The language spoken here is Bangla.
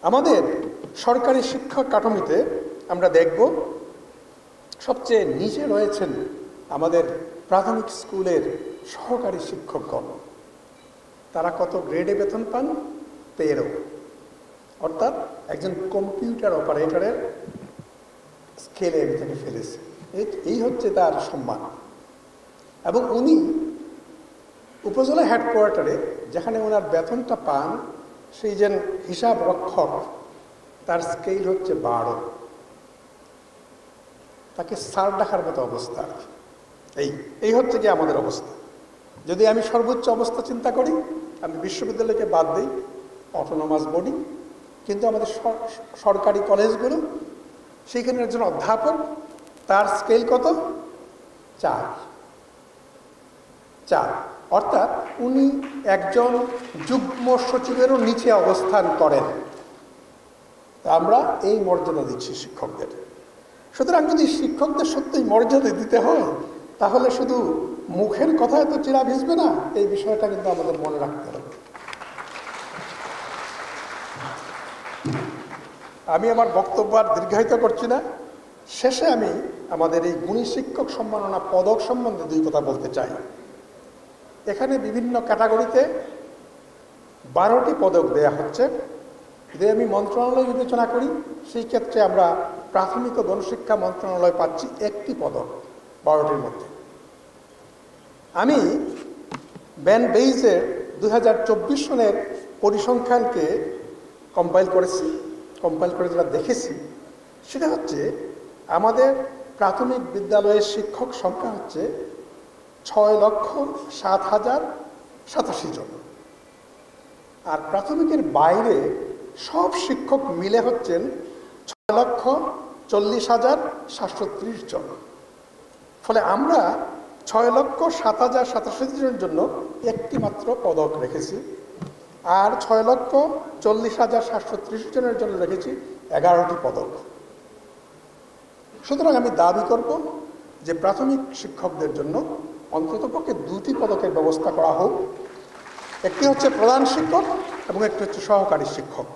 আমাদের সরকারি শিক্ষা কাঠামোতে আমরা দেখব সবচেয়ে নিচে রয়েছেন আমাদের প্রাথমিক স্কুলের সহকারী শিক্ষকগণ। তারা কত গ্রেডে বেতন পান? 13। অর্থাৎ একজন কম্পিউটার অপারেটরের স্কেলে আমি তাকে ফেলেছি। এই হচ্ছে তার সম্মান। এবং উনি উপজেলা হেডকোয়ার্টারে যেখানে ওনার বেতনটা পান, সেই যে হিসাব রক্ষক, তার স্কেল হচ্ছে 12। তাকে স্যার ডাকার মতো অবস্থা। এই হচ্ছে কি আমাদের অবস্থা। যদি আমি সর্বোচ্চ অবস্থা চিন্তা করি, আমি বিশ্ববিদ্যালয়কে বাদ দিই, অটোনমাস বডি, কিন্তু আমাদের সরকারি কলেজগুলো, সেইখানে একজন অধ্যাপক, তার স্কেল কত? 4। অর্থাৎ উনি একজন যুগ্ম সচিবেরও নিচে অবস্থান করেন। আমরা এই মর্যাদা দিচ্ছি শিক্ষকদের। সুতরাং যদি শিক্ষকদের সত্যি মর্যাদা দিতে হয়, তাহলে শুধু মুখের কথায় তো চিরা ভিজবে না, এই বিষয়টা কিন্তু আমাদের মনে রাখতে হবে। আমি আমার বক্তব্য আর দীর্ঘায়িত করছি না। শেষে আমি আমাদের এই গুণী শিক্ষক সম্মাননা পদক সম্বন্ধে 2 কথা বলতে চাই। এখানে বিভিন্ন ক্যাটাগরিতে 12টি পদক দেয়া হচ্ছে। যদি আমি মন্ত্রণালয় বিবেচনা করি, সেই ক্ষেত্রে আমরা প্রাথমিক ও গণশিক্ষা মন্ত্রণালয় পাচ্ছি 1টি পদক 12টির মধ্যে। আমি ব্যান বেইজের 2024 সনের পরিসংখ্যানকে কম্পাইল করে যেটা দেখেছি, সেটা হচ্ছে আমাদের প্রাথমিক বিদ্যালয়ের শিক্ষক সংখ্যা হচ্ছে 6,07,087 জন। আর প্রাথমিকের বাইরে সব শিক্ষক মিলে হচ্ছেন 6,40,730 জন। ফলে আমরা 6,07,087 জনের জন্য 1টি মাত্র পদক রেখেছি, আর 6,40,730 জনের জন্য রেখেছি 11টি পদক। সুতরাং আমি দাবি করব যে প্রাথমিক শিক্ষকদের জন্য অন্ততপক্ষে 2টি পদকের ব্যবস্থা করা হোক। একটি হচ্ছে প্রধান শিক্ষক এবং একটি হচ্ছে সহকারী শিক্ষক।